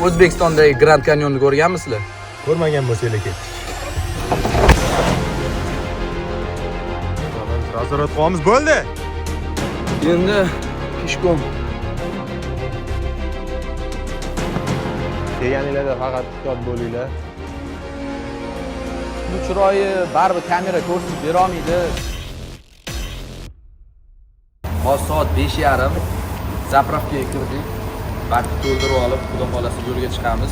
O'zbekistondagi Grand Canyonni ko'rganmisizlar? Ko'rmagan bo'lsanglar ketdik. Nazorat qilamiz bo'ldi. Endi pishkom. Kelganinglarda faqat ehtiyot bo'linglar. Bu chiroyi baribir kamera ko'rsatib bera olmaydi. Hozir soat 5:30. Zapravkaga kirdik. Bakni to'ldirib olib, xudo xolasi yo'lga chiqamiz.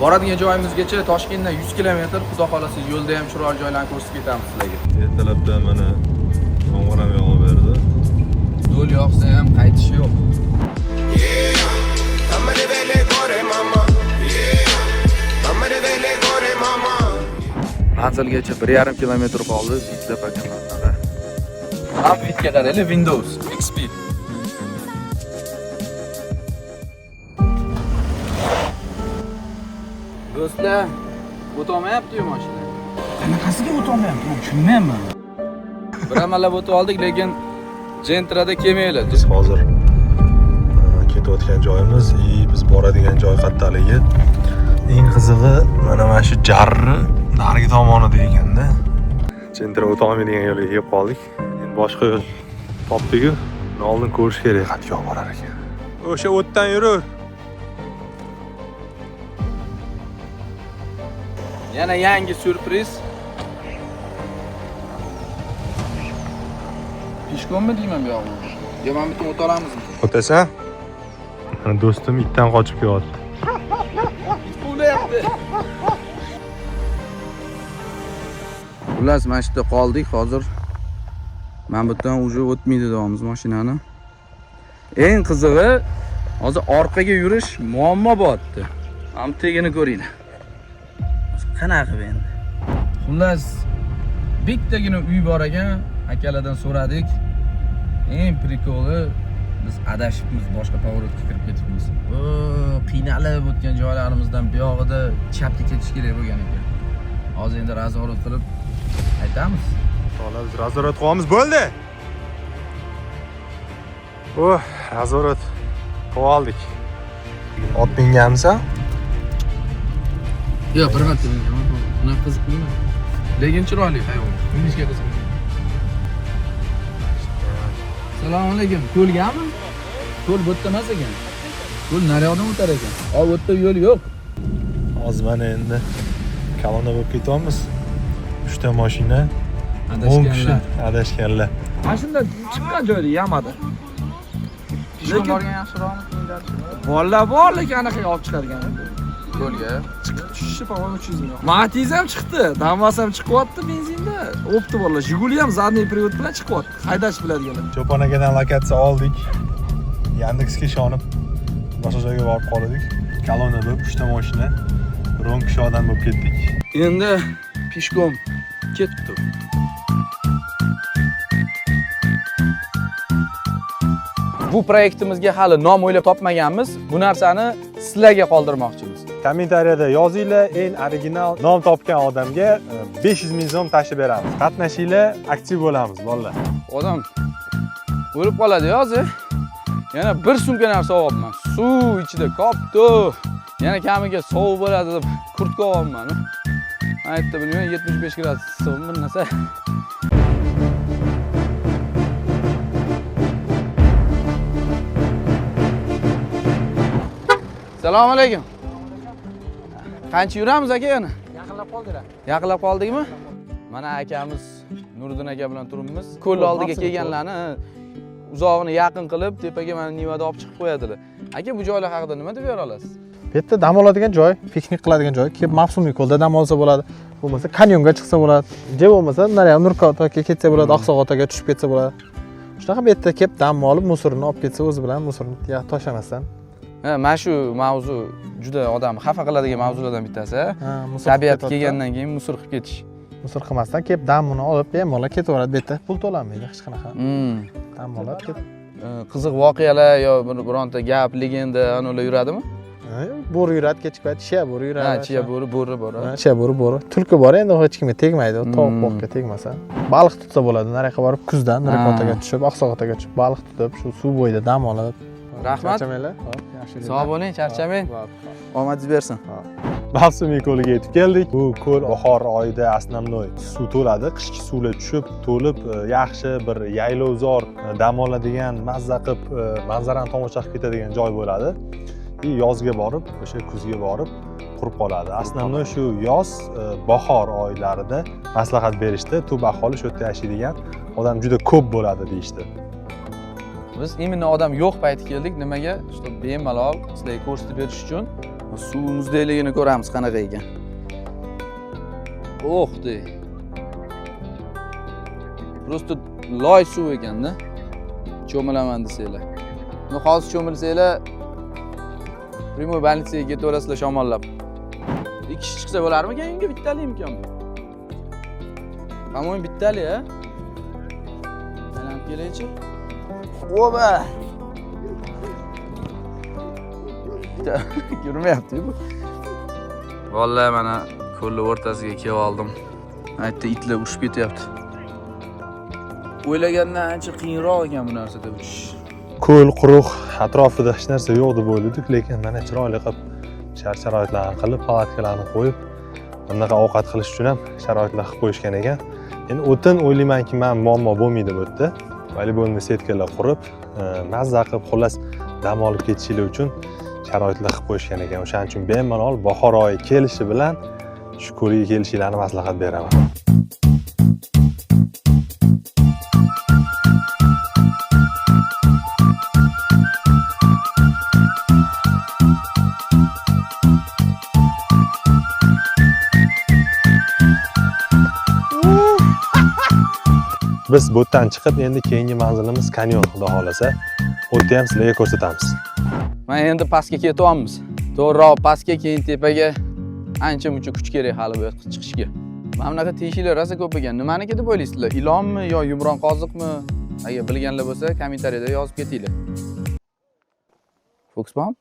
Boradigan joyimizgacha Toshkentdan 100 km, xudo xolasi yo'lda ham chiroyli joylarni ko'rsatib ketamiz sizlarga. Ertalabda mana yomg'ir ham yog'ib berdi. Yo'l yoqsa ham qaytish yo'q. Manzilgacha 1,5 kilometr qoldi. Bitta pakamlarda. Update'ga qaraylik, Windows XP. Do'stlar, o'tolmayapti-yu mashina. Qanaqasiga o'tolmayapti? Tushunmayapman. Bir amallab o'tib oldik, lekin Gentrada kelmaylar. Biz hozir ketayotgan joyimiz, biz boradigan joy qattaligi. Eng qizig'i mana shu jarri narigi tomonida ekanda. Gentra o'ta olmaydigan yo'lga kelib qoldik. Endi boshqa yo'l topdik-ku. Uni oldin ko'rish kerak, qatga borar ekan. O'sha o'tdan yurur. Yana yangi syurpriz. Pishkommi deyman bu yo'g'ini? Yo, men bitta o'ta olamizmi? O'tasan? Mana do'stim itdan qochib kelyapti. Bo'layapti. Xullas, mana shu yerda qoldik hozir. Men bu yerdan uje o'tmaydi deyapmiz mashinani. Eng qizig'i, hozir orqaga yurish muammo bo'lyapti. Ham tegini ko'ringlar. Qanaqa qilib endi? Xullas, bittagina uy bor ekan, akalardan so'radik. Eng prikoli biz adashibmiz, boshqa pоворotga kirib ketibmiz. Qiynalib o'tgan joylarimizdan bu yog'ida chapga ketish kerak bo'lgan ekan. Hozir endi nazorat qilib aytamiz. Hozir biz nazorat qilamiz bo'ldi. Nazorat qilib oldik. Ot minganmisan? Yo'q, bir marta mingan. Buni qiziqmayman. Lekin chiroyli hayvon. Minishga qiziq. Assalomu alaykum. Ko'lgami? Ko'l bu yerda emas ekan. Ko'l naryoqdan o'tar ekan. Bu yerda yo'l yo'q. Hozir mana endi kolonna bo'lib ketyapmiz. 3 ta mashina, adashganlar. Mana shunda chiqqan joyda yamadi. Lekin borgan yaxshiroqmi? Bor, lekin anaqaga olib chiqargan. Ko'lga Chiqib tushishi po-mo'm 300 ming. Matiz ham chiqdi, Damas ham chiqyapti benzinda. Opti borlar, Jiguli ham zadniy привод bilan chiqyapti. Haydash biladiganlar. Cho'pon akadan lokatsiya oldik. Yandeksga ishonib boshqa joyga borib qoldik. Kolonna bo'lib 3 ta mashina, 10 kishi odam bo'lib ketdik. endi pishkom ketdi. Bu proyektimizga hali nom o'ylab topmaganmiz. Bu narsani sizlarga qoldirmoqchimiz. Kommentariyada yozinglar, eng original nom topgan odamga 500 ming so'm tashib beramiz. Qatnashinglar, aktiv bo'lamiz, bolalar. Odam o'lib qoladi hozir. Yana bir sumka narsa olibman. Suv ichida qopdi. Yana kamiga sovuq bo'ladi deb kurtka olibman. Aytdi bilmayman 75 gradus sovuq bir narsa. Assalomu alaykum. Qancha yuramiz aka yana? Yaqinlab qoldilar. Yaqinlab qoldikmi? Mana akamiz Nuriddin aka bilan turibmiz. Ko'l oldiga kelganlarni uzog'ini yaqin qilib, tepaga mana Nivada olib chiqib qo'yadilar. Aka, bu joylar haqida nima deb bera olasiz? Bu yerda dam oladigan joy, piknik qiladigan joy, kelib mavsumiy ko'lda dam olsa bo'ladi. Bo'lmasa kanyonga chiqsa bo'ladi. Je bo'lmasa naryoq Nurkotaga ketsa bo'ladi, Oqsoqotaga tushib ketsa bo'ladi. Shunaqa bu yerda kelib dam olib, musorni olib ketsa o'zi bilan musorni tashlamasdan. Ha, mana shu mavzu juda odamni xafa qiladigan mavzulardan bittasi. Tabiatga kelgandan keyin musor qilib ketish. Musor qilmasdan kelib damini olib, bemalol ketaveradi. Bu yerda pul to'lanmaydi hech qanaqa. Dam olib ketib. Qiziq voqealar yo bironta gap, legenda anolar yuradimi? Bo'ri yuradi kechki payt, chiya bo'ri yuradi. Ha, chiya bo'ri bor. Chiya bo'ri. Tulki bor, endi hech kimga tegmaydi, tovuq boqqa tegmasa. Baliq tutsa bo'ladi. Nariyoqqa borib kuzdan Nurkotaga tushib, Oqsoqotaga tushib, baliq tutib, shu suv bo'yida dam olib. Rahmat. Charchamanglar. Hop, yaxshi. Sog' bo'ling, charchamang. Omadingiz bersin. Mavsumiy ko'liga yetib keldik. Bu ko'l bahor oyida основной suv to'ladi. Qishki suvlar tushib, to'lib, yaxshi bir yaylovzor dam oladigan, mazza qilib, manzarani tomosha qilib ketadigan joy bo'ladi. Yozga borib, o'sha kuzga borib qurib qoladi. Основной shu yoz, bahor oylarida maslahat berishdi. Tub aholi shu yerda yashaydigan odam juda ko'p bo'ladi deyishdi. Biz imенно odam yo'q payti keldik. Nimaga? Что bemalol sizlarga ko'rsatib berish uchun suv muzdayligini ko'ramiz qanaqa ekan. Oh dey. Просто loy suv ekanda. Cho'milaman desanglar. Uni hozir cho'milsanglar Primoy больницаga ketaverasizlar shamollab. Ikki kishi chiqsa bo'larmikan? Unga bittalikmikan? По-моему, bittalik, a? Aylanib kelaychi. Oba! Yurmayapti bu. Vallahi mana ko'lni o'rtasiga kelib oldim. Aytdi itlar ushib ketyapti. O'ylagandan ancha qiyinroq ekan bu narsada uchish. Ko'l quruq, atrofida hech narsa yo'q deb o'yladik, lekin mana chiroyli qilib sharoitlarni qilib, palatkalarni qo'yib, bunaqa ovqat qilish uchun ham sharoitlar qilib qo'yishgan ekan. Endi o'tin o'ylaymanki, men muammo bo'lmaydi bu yerda. Voleybol setkalar qurib, mazza qilib, xullas dam olib ketishinglar uchun sharoitlar qilib qo'yishgan ekan. O'shaning uchun bemalol bahor oyi kelishi bilan shu ko'lga kelishinglarni maslahat beraman. Biz bu yerdan chiqib, endi keyingi manzilimiz kanyon, xudo xolasa. O'tda ham sizlarga ko'rsatamiz. Mana endi pastga ketyapmiz. To'g'riroq pastga, keyin tepaga ancha-muncha kuch kerak hali bu yoqqa chiqishga. Mana bunaqa teshiklar rosa ko'p ekan. Nimaniki deb o'ylaysizlar? Ilonmi yo yumron qoziqmi? Agar bilganlar bo'lsa, kommentariyada yozib ketinglar. Fokusman?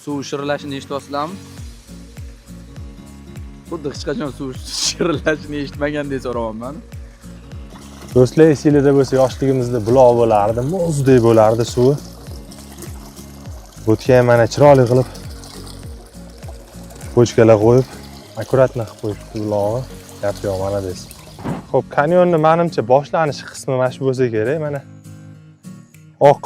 Suv shirilashini eshityapsizlarmi? Xuddi hech qachon suv shirilashini eshitmagandek so'rayapman. Do'stlar, esingizda bo'lsa, yoshligimizda buloq bo'lardi, muzdek bo'lardi suvi. Bo'tga ham mana chiroyli qilib bochkalar qo'yib, akkuratni qilib qo'yibdi bulog'i. Gap yo'q, mana deysiz. Xo'p, kanyonni menimcha boshlanish qismi mana shu bo'lsa kerak. Mana oq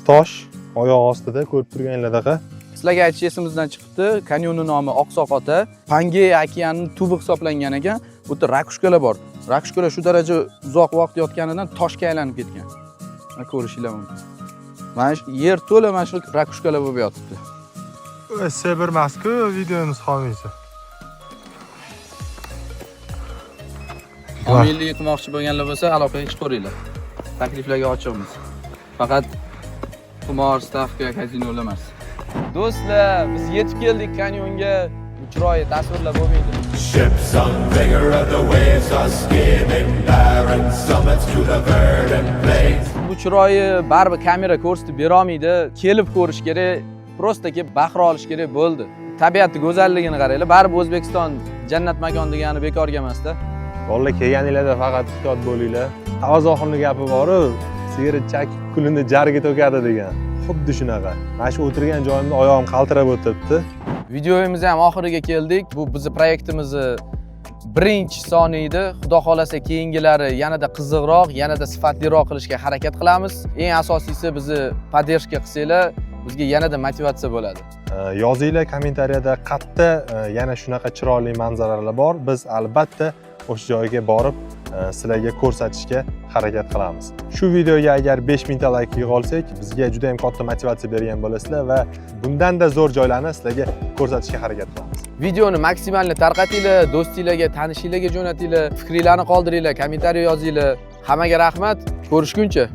tosh oyoq ostida ko'rib turganlardaqa. Sizlarga aytish esimizdan chiqibdi. Kanyonning nomi Oqsoq ota. Pangea okeanining tubi hisoblangan ekan. Bu yerda rakushkalar bor. Rakushkalar shu daraja uzoq vaqt yotganidan toshga aylanib ketgan. Mana ko'rishinglar mumkin. Mana shu yer to'la mana shu rakushkalar bo'lib yotibdi. Sebermas-ku videomiz qolmaysa. Homiylik qilmoqchi bo'lganlar bo'lsa, aloqaga chiqaveringlar. Takliflarga ochiqmiz. Faqat qimor, stavka, kazinolar emas. Do'stlar, biz yetib keldik kanyonga. Chiroyli tasvirlar bo'lmaydi. Ships on vigor of the waves are skimming barren summits to the verdant plains. Bu chiroyi baribir kamera ko'rsatib bera olmaydi. Kelib ko'rish kerak, prosta kelib bahra olish kerak bo'ldi. Tabiatning go'zalligini qaranglar. Baribir O'zbekiston jannat makon degani bekorga emas-da. Bolalar kelganinglarda faqat ehtiyot bo'linglar. Tavazoxonning gapi bor-ku, sigaret chakib kulini jarga to'kadi degan. Xuddi shunaqa. Mana shu o'tirgan joyimda oyog'im qaltirab o'tibdi. Videomiz ham oxiriga keldik. Bu bizning proyektimizni birinchi soni edi. Xudo xolasa keyingilari yanada qiziqroq, yanada sifatliroq qilishga harakat qilamiz. Eng asosiysi bizni poddershka qilsanglar, bizga yanada motivatsiya bo'ladi. Yozinglar kommentariyada qayerda yana shunaqa chiroyli manzaralar bor. Biz albatta o'sha joyga borib sizlarga ko'rsatishga harakat qilamiz. Shu videoga agar 5000 ta like yig'a olsak, bizga juda ham katta motivatsiya bergan bo'lasizlar va bundan-da zo'r joylarni sizlarga ko'rsatishga harakat qilamiz. Videoni maksimalni tarqatinglar, do'stinglarga, tanishinglarga jo'natinglar, fikringizni qoldiringlar, kommentariy yozinglar. Hammaga rahmat, ko'rishguncha.